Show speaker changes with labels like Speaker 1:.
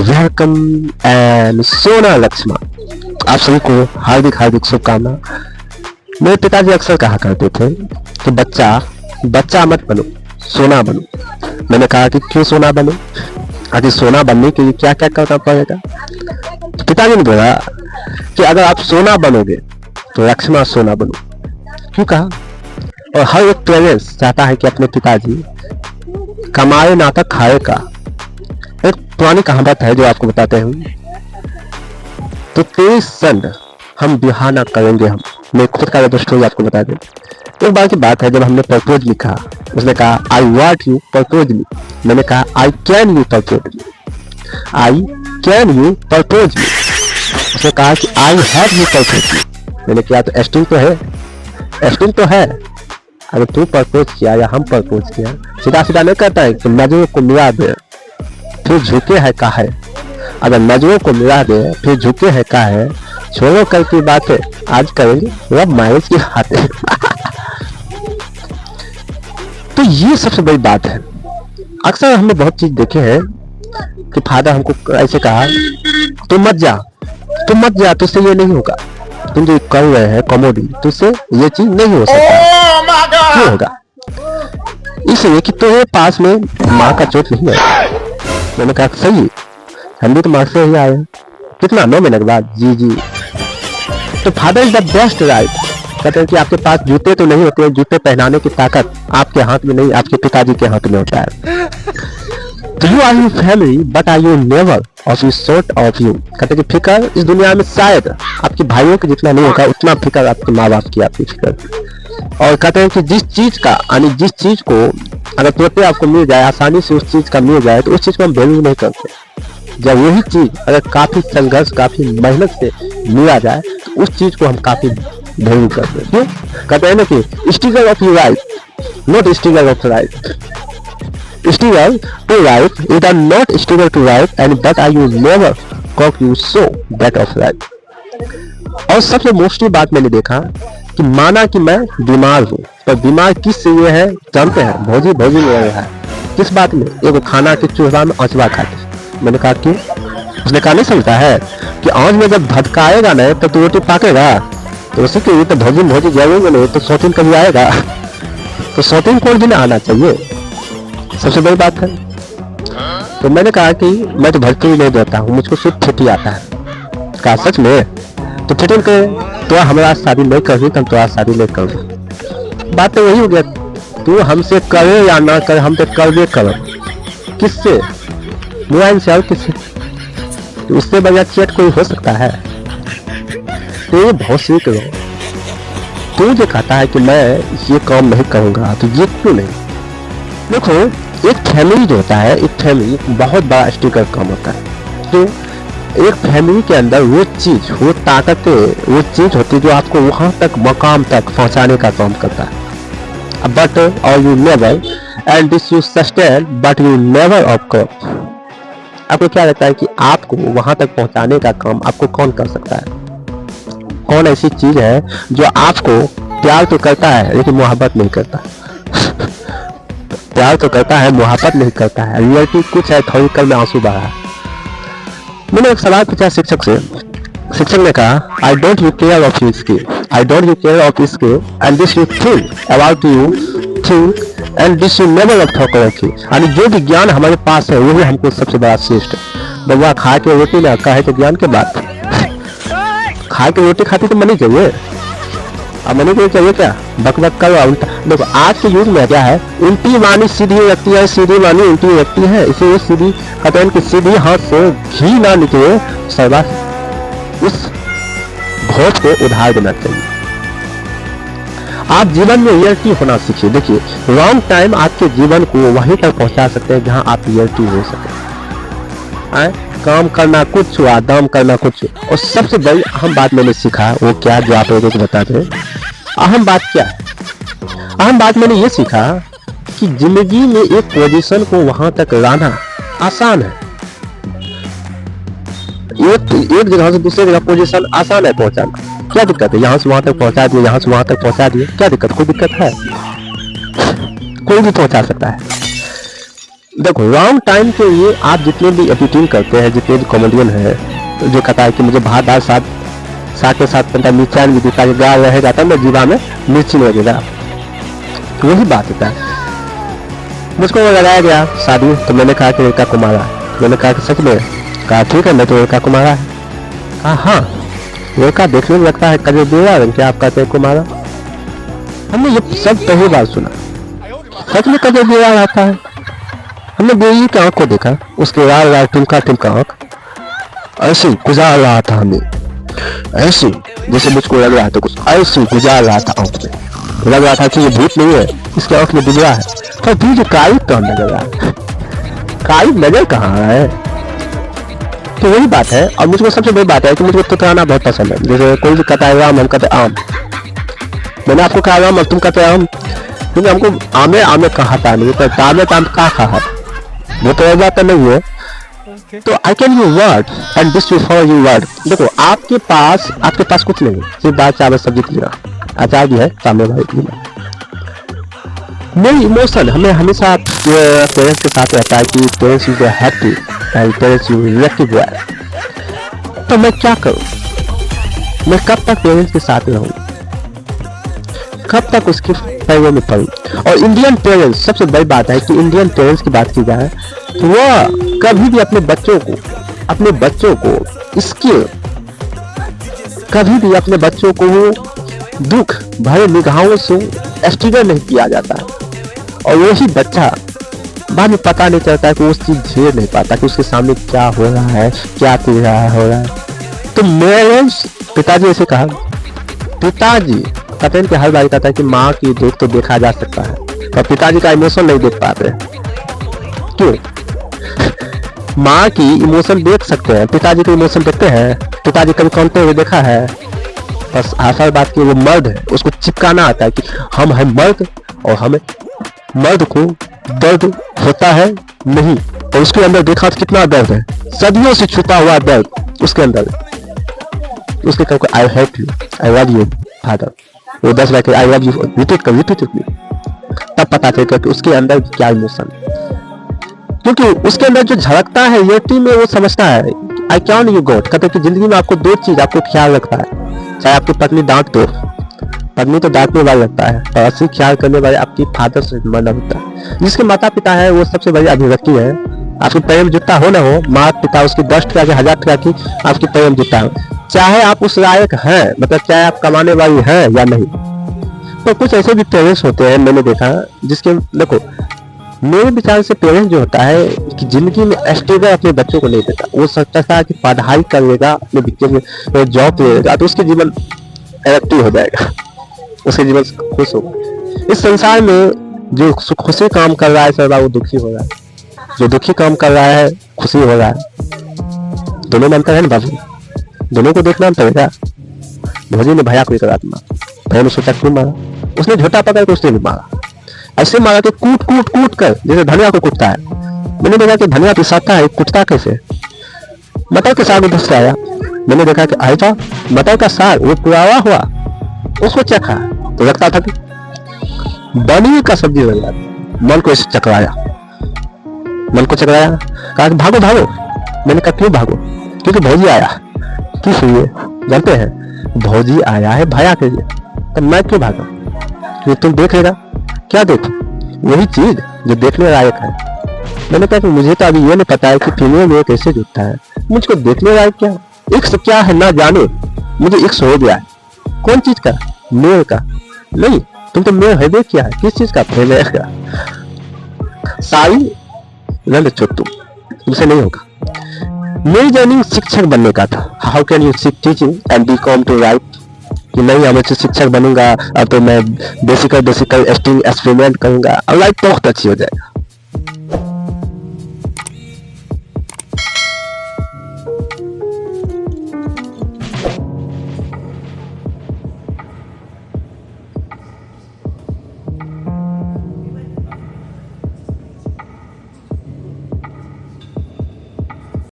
Speaker 1: Welcome and सोना लक्ष्मण, आप सभी को हार्दिक हार्दिक शुभकामना। मेरे पिताजी अक्सर कहा करते थे कि बच्चा मत बनो, सोना बनो। मैंने कहा कि क्यों सोना बनो, आखिर सोना बनने के लिए क्या क्या करना पड़ेगा। तो पिताजी ने बोला कि अगर आप सोना बनोगे तो लक्ष्मण सोना बनो। क्यों कहा? और हर एक पेरेंट्स चाहता है कि अपने पिताजी कमाए ना तो खाए का। एक पुरानी कहावत है जो आपको बताते हैं। तो तेरे सन हम बिहार ना करेंगे हम। मैं खुद का स्टोरी आपको बता दें। एक बार की बात है जब हमने प्रपोज लिखा, उसने कहा I want you propose me. मैंने कहा I can you propose me, I can you propose me. उसने कहा कि I have you propose me. मैंने कहा तो एस्टिंग तो है, एस्टिंग तो है। अगर तू प्रपोज किया या हम प्रपोज किया, सीधा सीधा नहीं कहता है कि नजरों को मिला दे फिर झुके है का है। अगर नजरों को मिला दे फिर झुके है का है। छोड़ो कल की बातें, आज करेंगे लव मैरिज की बातें। तो ये सबसे बड़ी बात है। अक्सर हमने बहुत चीज देखे हैं कि फादर हमको ऐसे कहा तुम मत जा, तुझसे ये नहीं होगा। तुम जो कर रहे हैं कॉमेडी, तुझसे ये चीज नहीं हो सकता। क्यों होगा? इसलिए कि तुम्हारे पास में माँ का चोट नहीं है। मैंने कहा सही, हम भी तो माँ से ही आए हैं। कितना 9 महीने के बाद? जी। तो father is the best right. कहते हैं कि आपके पास जूते तो नहीं होते, जूते पहनाने की ताकत आपके हाथ में नहीं, आपके पिताजी के हाथ में होता है। तो you are your family but are you never of you sort of you. कहते हैं कि फिक्र इस दुनिया में शायद आपके भाइयों के जितना नहीं होगा, उतना फिक्र आपके माँ बाप की, आपकी फिक्र। और कहते हैं कि जिस चीज का यानी जिस चीज को अगर तुरंत आपको मिल जाए, आसानी से उस चीज का मिल जाए, तो उस चीज को हम वैल्यू नहीं करते। जब वही चीज अगर काफी संघर्ष, काफी मेहनत से मिला जाए, तो उस चीज को हम काफी वैल्यू करते हैं। क्यों? कहते हैं ना कि struggle of your life, not struggle of life. Struggle to life is not struggle to life and but I you never cock you so that of life. और सबसे मोस्टली बात मैंने देखा कि माना कि मैं बीमार हूँ, तो बीमार किस से ये है जानते हैं? भौजी में है। किस बात में? एक खाना के चूल्हा में आंचवा खाते। मैंने कहा कि उसने कहा नहीं समझता है कि आंच में जब धधकाएगा ना तो रोटी पाकेगा। तो उसी के लिए तो भौजी जाएंगे नहीं तो शौकीन कभी आएगा। तो शौकीन कौन भी ना आना चाहिए, सबसे बड़ी बात है। तो मैंने कहा कि मैं तो भड़की नहीं देता हूँ, मुझको सिर्फ फिटी आता है। कहा सच में? तो फिटिंग के तो हमारा शादी नहीं कर रही, तो तुम्हारा शादी नहीं कर रही। बात तो वही हो गया, तू हमसे करे या ना करे, हम तो कर करो। किससे? मोबाइल से। और किससे? तो उससे बढ़िया चैट कोई हो सकता है? तो ये बहुत सीख लो। तू जो कहता है कि मैं ये काम नहीं करूंगा, तो ये क्यों नहीं? देखो, एक फैमिली जो होता है, एक फैमिली बहुत बड़ा स्ट्रगल काम होता है। तो एक फैमिली के अंदर वो चीज, वो ताकतें, वो चीज होती है जो आपको वहां तक, मकाम तक पहुंचाने का काम करता है। बट और you never and this you sustain but you never of cup. आपको क्या लगता है कि आपको वहां तक पहुंचाने का काम आपको कौन कर सकता है? कौन ऐसी चीज है जो आपको प्यार तो करता है लेकिन मोहब्बत नहीं करता? प्यार तो करता है, मोहब्बत नहीं करता है। रियलिटी कुछ है, थोड़ी कल में आंसू बहा है। मैंने एक सवाल पूछा शिक्षक से। शिक्षक ने कहा I don't you care of you skill, I don't you care of skill and this you think about you think and this you never of talk about you. यानी जो विज्ञान हमारे पास है वही हमको सबसे बड़ा श्रेष्ठ है। बउआ खा के रोटी ना कहे तो ज्ञान के बात। खा के रोटी खाती तो मनी चाहिए, अब मनी को चाहिए क्या? बक करो उल्टा। देखो आज के युग में क्या है, उल्टी वाणी सीधी रखती है, सीधी वाणी उल्टी रखती है। इसे सीधी कहते हैं कि सीधी हाथ से घी ना निकले, सर्वा उस घोष को उधार देना चाहिए। आप जीवन में रियलिटी होना सीखिए। देखिए, रॉन्ग टाइम आपके जीवन को वहीं तक पहुंचा सकते हैं जहां आप रियलिटी हो सके। काम करना कुछ हुआ, दाम करना कुछ। और सबसे बड़ी अहम बात मैंने सीखा, वो क्या, जो आप लोगों को बताते हैं। अहम बात क्या है? अहम बात मैंने ये सीखा कि जिंदगी में एक पोजीशन को वहां तक लाना आसान है। एक जगह से दूसरे जगह पोजीशन आसान है पहुंचाना, क्या दिक्कत है? यहाँ से वहां तक पहुंचा दिए, यहाँ से वहां तक पहुंचा दिए, क्या दिक्कत? कोई दिक्कत है? कोई भी पहुंचा सकता है। देखो लॉन्ग टाइम के लिए आप जितने भी एडिटिंग करते हैं, जितने भी कॉमेडियन है जो कहता है कि मुझे भात दाल साग के साथ पंटा मिर्चान भी दिखा गा रहेगा तब मैं जीवा में मिर्ची नहीं लगेगा, वही बात होता है। मुझको लगाया गया शादी, तो मैंने कहा कि लड़का कुमारा। मैंने कहा कि सच में? कहा ठीक है, मैं तो लड़का कुमारा है। कहा हाँ, लड़का देखने में लगता है कजर देवा रंग, क्या आप कहते हैं कुमारा? हमने ये सब पहली बार सुना, सच में कजर देवा रहता है। हमने बेई की आंख को देखा, उसके लाल लाल टिमका आंख ऐसे गुजार रहा था, हमें ऐसे जैसे मुझको लग रहा था कुछ ऐसे गुजार रहा था आंख में, लग रहा था कि ये भूत नहीं है, इसके आंख में बिजला है। पर भी जो कालिक कहाँ नजर रहा है, कालिक नजर कहाँ है? तो वही बात है। और मुझको सबसे बड़ी बात है कि मुझको तुतराना बहुत पसंद है। जैसे कोई भी कहता है राम, हम कहते आम। मैंने आपको कहा राम और तुम कहते आम, क्योंकि हमको आमे आमे कहता नहीं, पर दामे ताम का कहा, वो तो बात तो नहीं है। तो I can you word and this will follow you word. देखो आपके पास कुछ नहीं है, सिर्फ दाल चावल सब्जी खिला, अचार भी है सामने भाई। मेरी इमोशन हमें हमेशा पेरेंट्स के साथ रहता है कि parents is happy and parents you relative well. तो मैं क्या करूं? मैं कब तक पेरेंट्स के साथ रहूं? कब तक उसके पैरों में पड़ूं? और इंडियन पेरेंट्स, सबसे बड़ी बात है कि इंडियन पेरेंट्स की बात की जाए तो वह कभी भी अपने बच्चों को स्किल, कभी भी अपने बच्चों को दुख भरे निगाहों से एक्सटीरियर नहीं किया जाता है। और वही बच्चा बाद में पता नहीं चलता है कि वो उस चीज झेल नहीं पाता कि उसके सामने क्या हो रहा है, क्या हो रहा है। तो मेरे पिताजी ऐसे कहा, पिताजी कहते हैं कि हर बार कहता है कि माँ की दुख तो देखा जा सकता है, पर पिताजी का इमोशन नहीं देख पाते। क्यों? माँ की इमोशन देख सकते हैं, पिताजी के इमोशन देखते हैं? पिताजी कभी कानते हुए देखा है? बस आसान बात की वो मर्द है, उसको चिपकाना आता है कि हम हैं मर्द और हमें मर्द को दर्द होता है नहीं। और उसके अंदर देखा तो कितना दर्द है, सदियों से छुपा हुआ दर्द उसके अंदर। उसके कहकर I hate you, I love you father, वो 10 बार आई लव यू रिपीट मी, तब पता चलेगा कि उसके अंदर क्या इमोशन। क्योंकि उसके अंदर जो झलकता है रियलिटी में, वो समझता है आई कैन यू गॉड। कहते कि जिंदगी में आपको 2 चीज आपको ख्याल रखता है, चाहे आपकी पत्नी डांट दो, पत्नी तो डांटने वाला लगता है, और असली ख्याल करने वाले आपकी फादर से मर्डर होता है। जिसके माता पिता है वो सबसे बड़ी अभिव्यक्ति है। आपके पैर में जूता हो ना हो, माता पिता उसकी 10 टका की 1000 टका की आपके पैर में जूता हो, चाहे आप उस लायक हैं, मतलब चाहे आप कमाने वाली हैं या नहीं। तो कुछ ऐसे भी पेरेंट्स होते हैं मैंने देखा, जिसके देखो मेरे विचार से पेरेंट्स जो होता है कि जिंदगी में स्टेबल अपने बच्चों को नहीं देता। वो सोचता है कि पढ़ाई करेगा, अपने बच्चे में जॉब लेगा तो उसके जीवन एक्टिव हो जाएगा, उसके जीवन खुश होगा। इस संसार में जो खुशी काम कर रहा है सर्वा वो दुखी हो रहा है, जो दुखी काम कर रहा है खुशी हो रहा है। दोनों में अंतर है ना बाबू, दोनों को देखना अंतर है क्या? भोजी ने भैया को एक रात मारा, भैया ने सोचा क्यों मारा, उसने झोटा पकड़ के उसने भी मारा, ऐसे मारा कि कूट कर जैसे धनिया को कूटता है। मैंने देखा कि धनिया पिसाता है, कूटता कैसे? मटर के साग में घुस आया। मैंने देखा कि आया मटर का साग वो पुरावा हुआ, उसको चखा तो लगता था कि बनी का सब्जी बन जाती। मन को ऐसे चकराया, कहा कि भागो भागो। मैंने कहा क्यों भागो? क्योंकि भौजी आया। किस लिए जानते हैं? भौजी आया है भैया के लिए। तो मैं क्यों भागा? क्योंकि तुम देख लेगा। क्या देखो? वही चीज जो देखने लायक है। मैंने कहा कि मुझे तो अभी ये नहीं पता है कि फीमेल में कैसे जुटता है, मुझको देखने लायक क्या इक्स क्या है ना जाने, मुझे इक्स हो गया है। कौन चीज का? मेल का नहीं, तुम तो मेल है क्या है? किस चीज का? फीमेल का। सारी रंग छोटू तुमसे नहीं होगा। मेरी जर्नी शिक्षक बनने का था। How can you seek teaching and B Com too right, कि नहीं हमें शिक्षक बनूंगा अब तो मैं बेसिकल एक्सपेरिमेंट करूंगा और लाइफ बहुत अच्छी हो जाएगा।